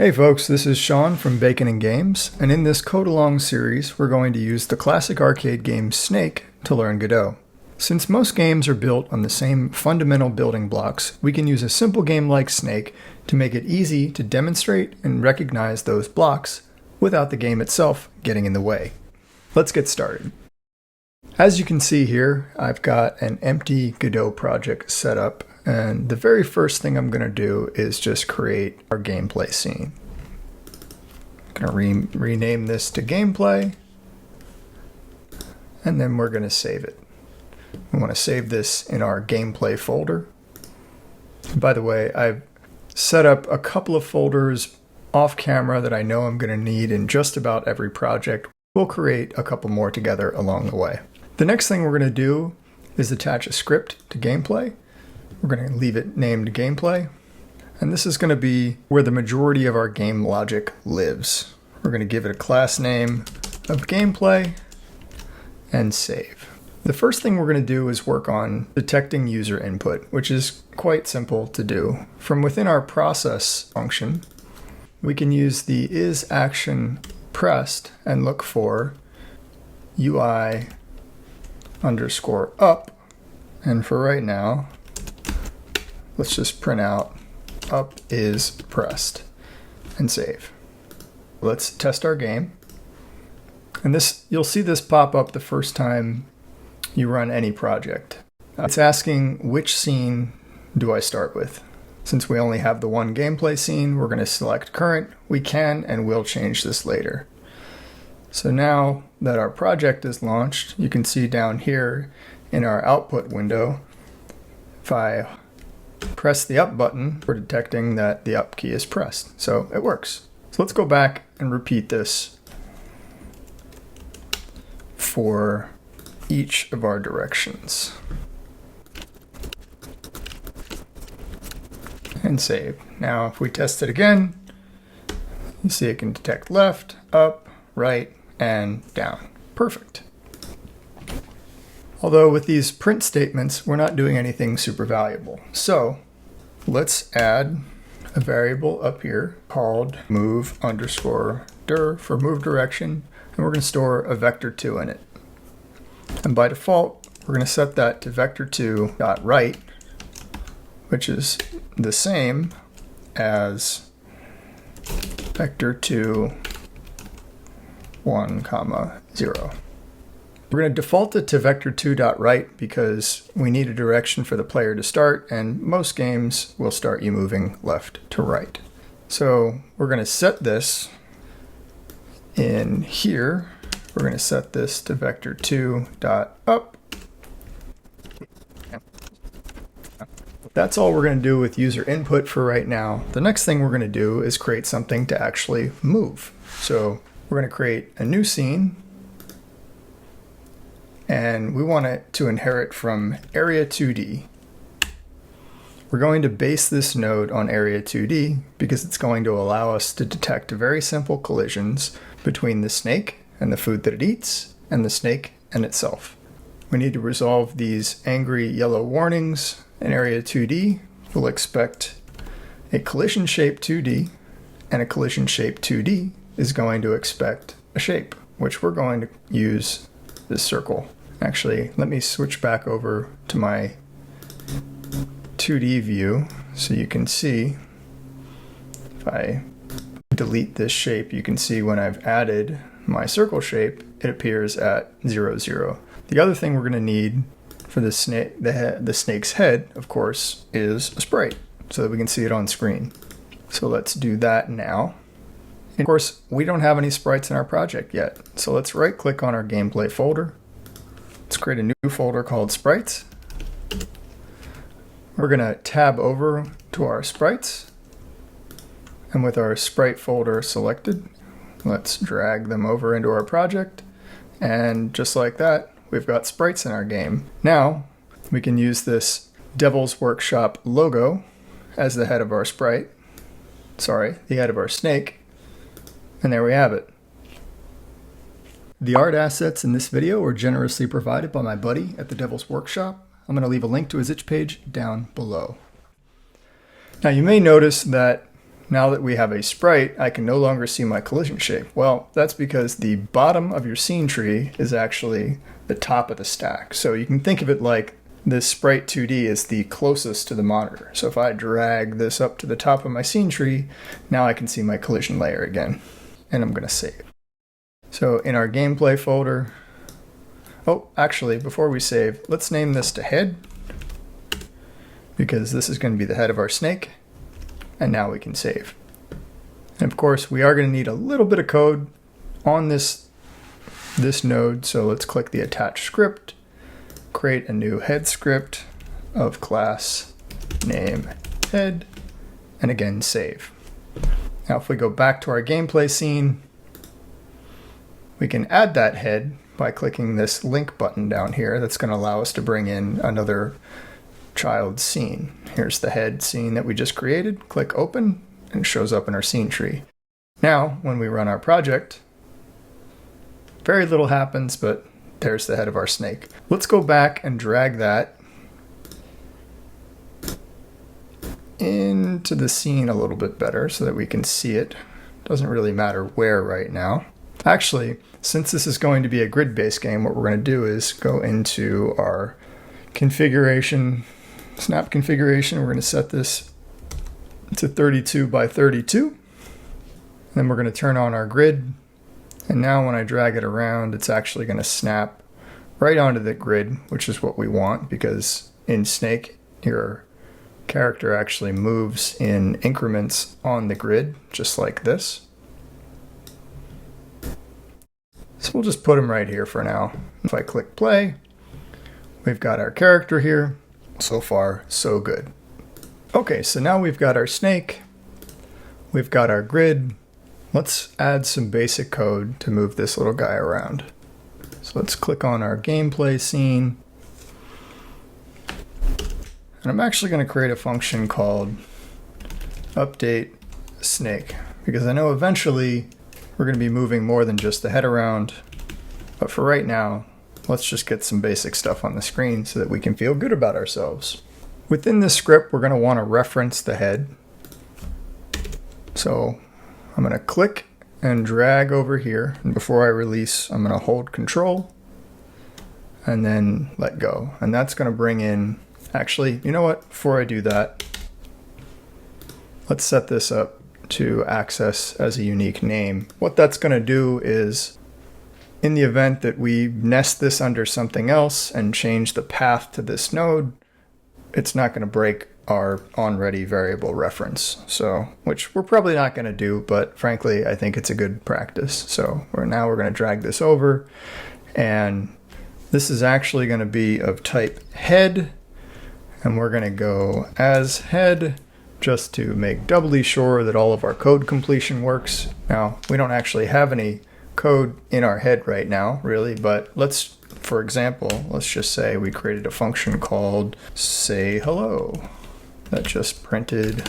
Hey folks, this is Sean from Bacon and Games, and in this Code Along series, we're going to use the classic arcade game Snake to learn Godot. Since most games are built on the same fundamental building blocks, we can use a simple game like Snake to make it easy to demonstrate and recognize those blocks without the game itself getting in the way. Let's get started. As you can see here, I've got an empty Godot project set up, and the very first thing I'm going to do is just create our gameplay scene. I'm going to rename this to gameplay, and then we're going to save it. We want to save this in our gameplay folder. By the way, I've set up a couple of folders off camera that I know I'm going to need in just about every project. We'll create a couple more together along the way. The next thing we're going to do is attach a script to gameplay. We're going to leave it named gameplay, and this is going to be where the majority of our game logic lives. We're going to give it a class name of gameplay and save. The first thing we're going to do is work on detecting user input, which is quite simple to do. From within our process function, we can use the isActionPressed and look for UI underscore up, and for right now, let's just print out up is pressed and save. Let's test our game. And this, you'll see this pop up the first time you run any project. It's asking which scene do I start with. Since we only have the one gameplay scene, we're going to select current. We can and will change this later. So now that our project is launched, you can see down here in our output window, if I press the up button, we're detecting that the up key is pressed. So it works. So let's go back and repeat this for each of our directions. And save. Now if we test it again, you see it can detect left, up, right, and down. Perfect. Although with these print statements, we're not doing anything super valuable. So let's add a variable up here called move underscore dir for move direction, and we're going to store a vector2 in it. And by default, we're going to set that to vector2.right, which is the same as vector2 1, 0. We're going to default it to vector2.right because we need a direction for the player to start, and most games will start you moving left to right. So we're going to set this in here. We're going to set this to vector2.up. That's all we're going to do with user input for right now. The next thing we're going to do is create something to actually move. So we're going to create a new scene, and we want it to inherit from Area 2D. We're going to base this node on Area 2D because it's going to allow us to detect very simple collisions between the snake and the food that it eats, and the snake and itself. We need to resolve these angry yellow warnings in Area 2D. We'll expect a collision shape 2D, and a collision shape 2D is going to expect a shape, which we're going to use this circle. Actually, let me switch back over to my 2D view so you can see. If I delete this shape, you can see when I've added my circle shape, it appears at 0, 0. The other thing we're going to need for the snake's head, of course, is a sprite so that we can see it on screen. So let's do that now. And of course, we don't have any sprites in our project yet. So let's right click on our gameplay folder. Let's create a new folder called sprites. We're going to tab over to our sprites. And with our sprite folder selected, let's drag them over into our project. And just like that, we've got sprites in our game. Now, we can use this Devil's Workshop logo as the head of our sprite. Sorry, the head of our snake. And there we have it. The art assets in this video were generously provided by my buddy at the Devil's Workshop. I'm going to leave a link to his itch page down below. Now you may notice that now that we have a sprite, I can no longer see my collision shape. Well, that's because the bottom of your scene tree is actually the top of the stack. So you can think of it like this sprite 2D is the closest to the monitor. So if I drag this up to the top of my scene tree, now I can see my collision layer again. And I'm going to save. So in our gameplay folder, oh, actually, before we save, let's name this to head, because this is going to be the head of our snake. And now we can save. And of course, we are going to need a little bit of code on this node. So let's click the attach script, create a new head script of class name head, and again, save. Now, if we go back to our gameplay scene, we can add that head by clicking this link button down here. That's going to allow us to bring in another child scene. Here's the head scene that we just created. Click open and it shows up in our scene tree. Now, when we run our project, very little happens, but there's the head of our snake. Let's go back and drag that into the scene a little bit better so that we can see it. Doesn't really matter where right now. Actually, since this is going to be a grid-based game, what we're going to do is go into our configuration, snap configuration. We're going to set this to 32 by 32. Then we're going to turn on our grid. And now when I drag it around, it's actually going to snap right onto the grid, which is what we want, because in Snake, your character actually moves in increments on the grid, just like this. So we'll just put him right here for now. If I click play, we've got our character here. So far, so good. Okay, so now we've got our snake. We've got our grid. Let's add some basic code to move this little guy around. So let's click on our gameplay scene. And I'm actually going to create a function called update snake, because I know eventually we're going to be moving more than just the head around. But for right now, let's just get some basic stuff on the screen so that we can feel good about ourselves. Within this script, we're going to want to reference the head. So I'm going to click and drag over here. And before I release, I'm going to hold Control and then let go. And that's going to bring in, actually, you know what? Before I do that, let's set this up to access as a unique name. What that's going to do is, in the event that we nest this under something else and change the path to this node, it's not going to break our onReady variable reference. So, which we're probably not going to do, but frankly, I think it's a good practice. So now we're going to drag this over, and this is actually going to be of type head, and we're going to go as head, just to make doubly sure that all of our code completion works. Now, we don't actually have any code in our head right now, really, but let's, for example, let's just say we created a function called say hello that just printed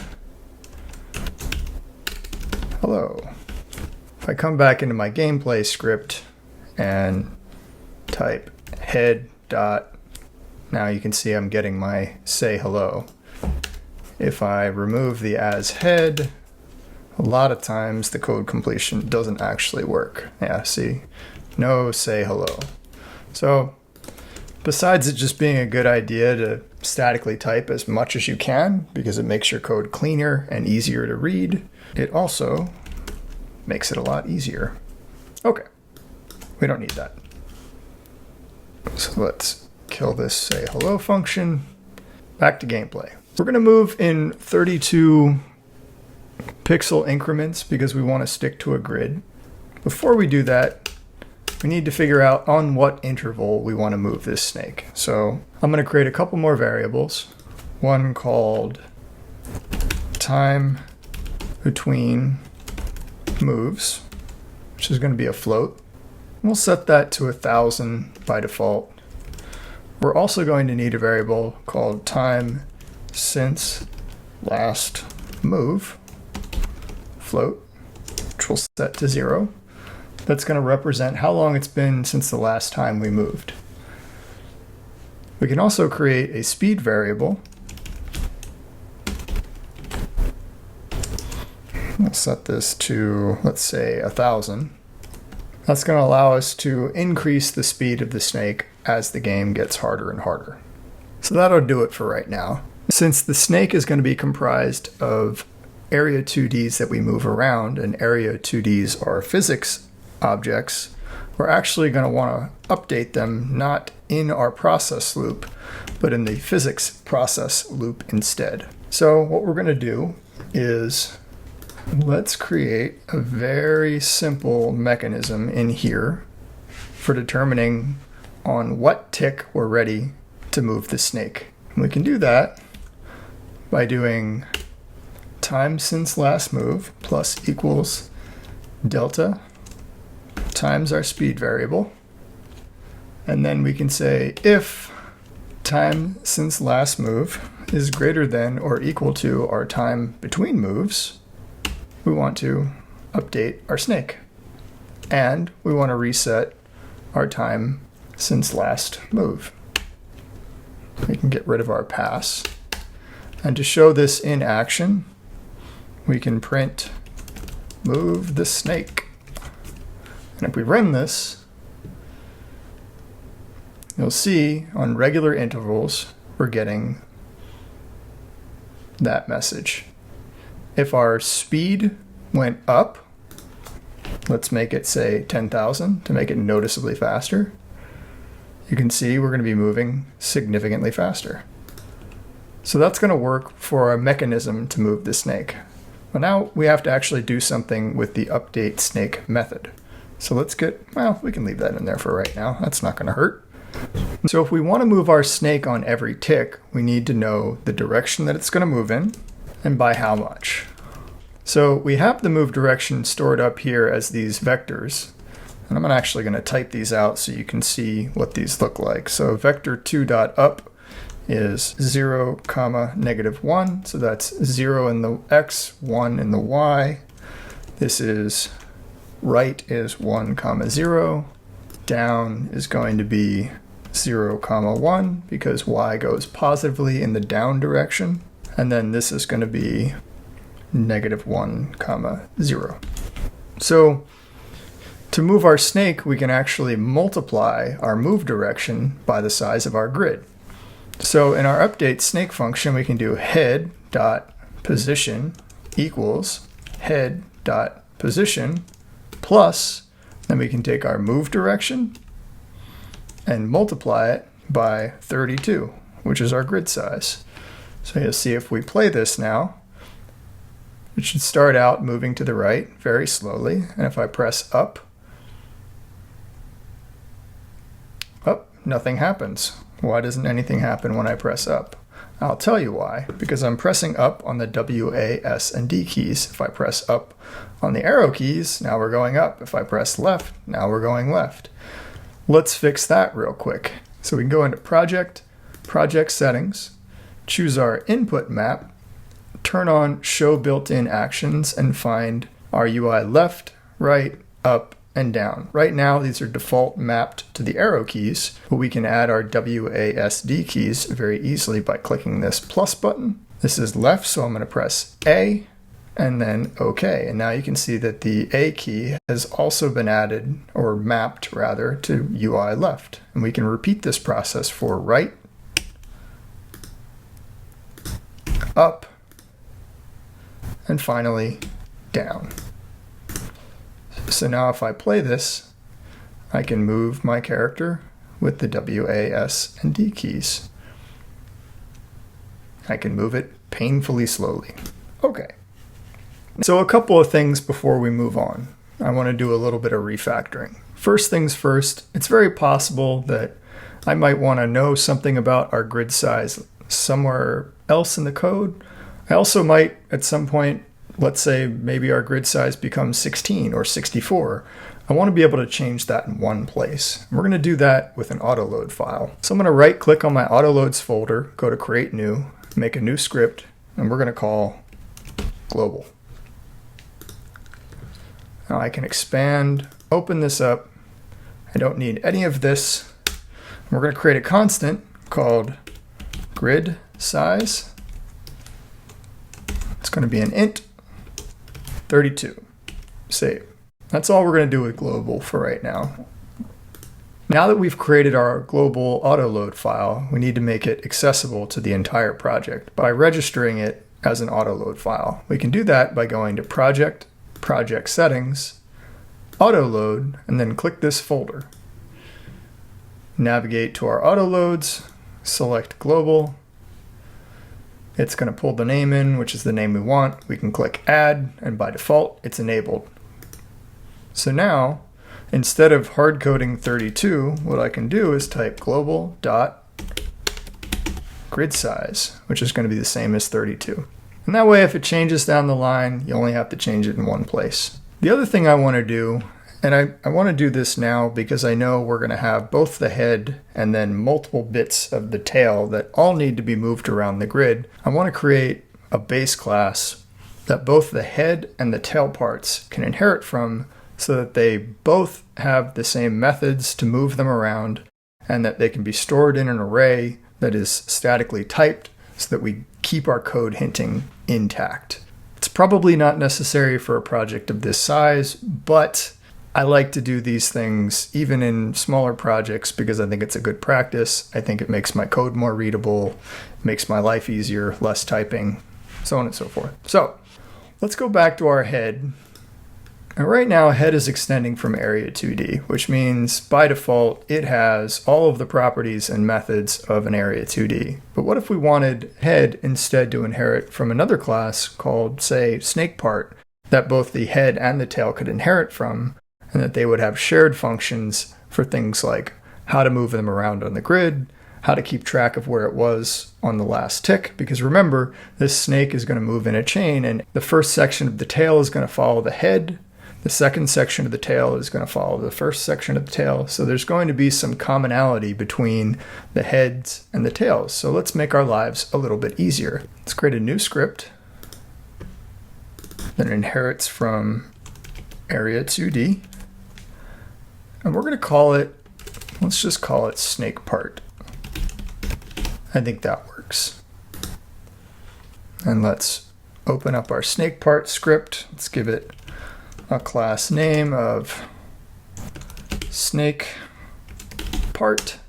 hello. If I come back into my gameplay script and type head dot, now you can see I'm getting my say hello. If I remove the as head, a lot of times the code completion doesn't actually work. Yeah, see, no say hello. So besides it just being a good idea to statically type as much as you can because it makes your code cleaner and easier to read, it also makes it a lot easier. Okay, we don't need that. So let's kill this say hello function. Back to gameplay. We're going to move in 32 pixel increments because we want to stick to a grid. Before we do that, we need to figure out on what interval we want to move this snake. So I'm going to create a couple more variables. One called time between moves, which is going to be a float. We'll set that to 1,000 by default. We're also going to need a variable called time since last move, float, which we'll set to 0. That's going to represent how long it's been since the last time we moved. We can also create a speed variable. Let's set this to, let's say, 1,000. That's going to allow us to increase the speed of the snake as the game gets harder and harder. So that'll do it for right now. Since the snake is going to be comprised of area 2Ds that we move around, and area 2Ds are physics objects, we're actually going to want to update them not in our process loop, but in the physics process loop instead. So what we're going to do is let's create a very simple mechanism in here for determining on what tick we're ready to move the snake. And we can do that by doing time since last move plus equals delta times our speed variable. And then we can say if time since last move is greater than or equal to our time between moves, we want to update our snake. And we want to reset our time since last move. We can get rid of our pass. And to show this in action, we can print move the snake. And if we run this, you'll see on regular intervals, we're getting that message. If our speed went up, let's make it say 10,000 to make it noticeably faster. You can see we're going to be moving significantly faster. So that's going to work for our mechanism to move the snake. But now we have to actually do something with the update snake method. So let's we can leave that in there for right now. That's not going to hurt. So if we want to move our snake on every tick, we need to know the direction that it's going to move in and by how much. So we have the move direction stored up here as these vectors. And I'm actually going to type these out so you can see what these look like. So vector 2.up is 0, -1. So that's 0 in the x, 1 in the y. This is right is 1, 0. Down is going to be 0, 1 because y goes positively in the down direction. And then this is going to be -1, 0. So to move our snake, we can actually multiply our move direction by the size of our grid. So in our update snake function, we can do head.position equals head.position plus, then we can take our move direction and multiply it by 32, which is our grid size. So you'll see if we play this now, it should start out moving to the right very slowly. And if I press up, nothing happens. Why doesn't anything happen when I press up? I'll tell you why. Because I'm pressing up on the W, A, S, and D keys. If I press up on the arrow keys, now we're going up. If I press left, now we're going left. Let's fix that real quick. So we can go into Project, Project Settings, choose our input map, turn on Show Built-in Actions, and find our UI left, right, up, and down. Right now, these are default mapped to the arrow keys, but we can add our WASD keys very easily by clicking this plus button. This is left, so I'm going to press A and then OK. And now you can see that the A key has also been added, or mapped rather, to UI left. And we can repeat this process for right, up, and finally down. So now if I play this, I can move my character with the W, A, S, and D keys. I can move it painfully slowly. Okay. So a couple of things before we move on. I want to do a little bit of refactoring. First things first, it's very possible that I might want to know something about our grid size somewhere else in the code. I also might at some point, let's say maybe our grid size becomes 16 or 64. I want to be able to change that in one place. We're going to do that with an Autoload file. So I'm going to right click on my Autoloads folder, go to Create New, make a new script, and we're going to call Global. Now I can expand, open this up. I don't need any of this. We're going to create a constant called grid size. It's going to be an int. 32. Save. That's all we're going to do with global for right now. Now that we've created our global autoload file, we need to make it accessible to the entire project by registering it as an autoload file. We can do that by going to Project, Project Settings, Autoload, and then click this folder. Navigate to our autoloads, select global. It's going to pull the name in, which is the name we want. We can click Add, and by default, it's enabled. So now, instead of hard coding 32, what I can do is type global dot grid size, which is going to be the same as 32. And that way, if it changes down the line, you only have to change it in one place. The other thing I want to do, and I want to do this now because I know we're going to have both the head and then multiple bits of the tail that all need to be moved around the grid. I want to create a base class that both the head and the tail parts can inherit from, so that they both have the same methods to move them around and that they can be stored in an array that is statically typed so that we keep our code hinting intact. It's probably not necessary for a project of this size, but I like to do these things even in smaller projects because I think it's a good practice. I think it makes my code more readable, makes my life easier, less typing, so on and so forth. So let's go back to our head. And right now, head is extending from area 2D, which means by default, it has all of the properties and methods of an area 2D. But what if we wanted head instead to inherit from another class called, say, snake part, that both the head and the tail could inherit from, and that they would have shared functions for things like how to move them around on the grid, how to keep track of where it was on the last tick, because remember, this snake is going to move in a chain, and the first section of the tail is going to follow the head. The second section of the tail is going to follow the first section of the tail. So there's going to be some commonality between the heads and the tails. So let's make our lives a little bit easier. Let's create a new script that inherits from area 2D. And we're going to call it, let's just call it snake part. I think that works. And let's open up our snake part script. Let's give it a class name of snake part,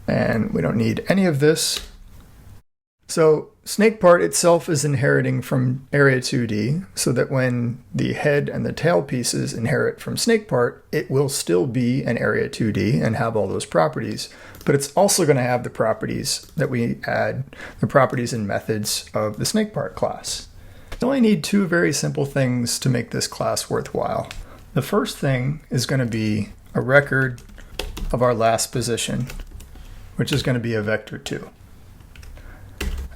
and we don't need any of this. So snake part itself is inheriting from area 2D, so that when the head and the tail pieces inherit from snake part, it will still be an area 2D and have all those properties, but it's also going to have the properties that we add, the properties and methods of the snake part class. You only need two very simple things to make this class worthwhile. The first thing is going to be a record of our last position, which is going to be a vector 2.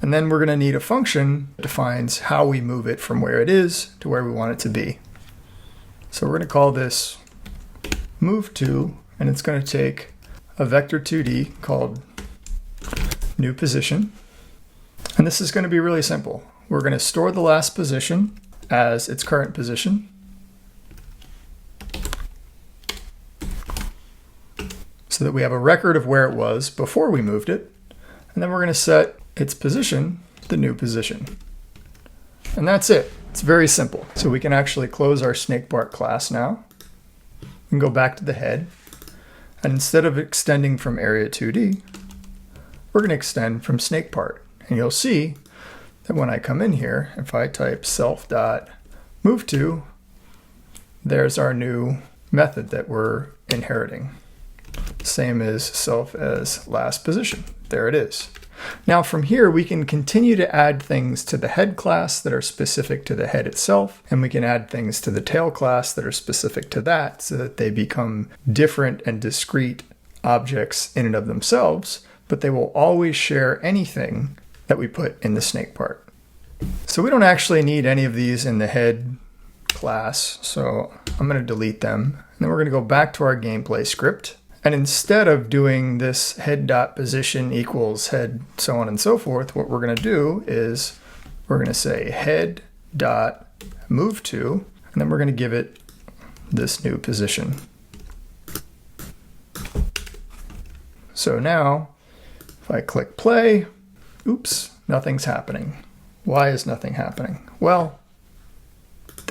And then we're going to need a function that defines how we move it from where it is to where we want it to be. So we're going to call this move2, and it's going to take a vector 2D called new position. And this is going to be really simple. We're going to store the last position as its current position. So that we have a record of where it was before we moved it. And then we're going to set its position to the new position. And that's it. It's very simple. So we can actually close our snake part class now and go back to the head. And instead of extending from area 2D, we're going to extend from snake part. And you'll see that when I come in here, if I type self.move2, there's our new method that we're inheriting. Same as self as last position. There it is. Now from here, we can continue to add things to the head class that are specific to the head itself, and we can add things to the tail class that are specific to that so that they become different and discrete objects in and of themselves, but they will always share anything that we put in the snake part. So we don't actually need any of these in the head class, so I'm going to delete them. And then we're going to go back to our gameplay script. And instead of doing this head.position equals head, so on and so forth, what we're going to do is we're going to say head.move2, and then we're going to give it this new position. So now, if I click play, oops, nothing's happening. Why is nothing happening? Well,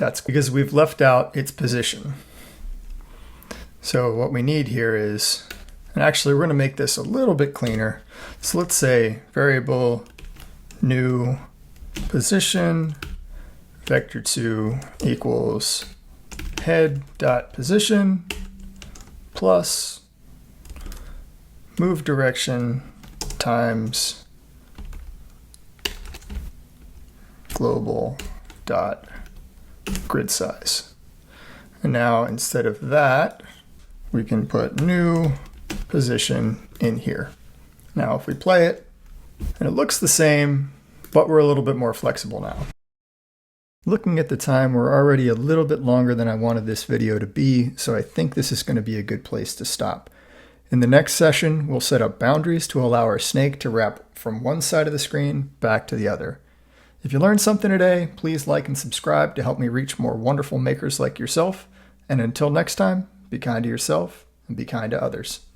That's because we've left out its position. So what we need here is, and actually we're going to make this a little bit cleaner. So let's say variable new position vector2 equals head.position plus move direction times global dot grid size. And now instead of that, we can put new position in here. Now if we play it, and it looks the same, but we're a little bit more flexible now. Looking at the time, we're already a little bit longer than I wanted this video to be, so I think this is going to be a good place to stop. In the next session, we'll set up boundaries to allow our snake to wrap from one side of the screen back to the other. If you learned something today, please like and subscribe to help me reach more wonderful makers like yourself. And until next time, be kind to yourself and be kind to others.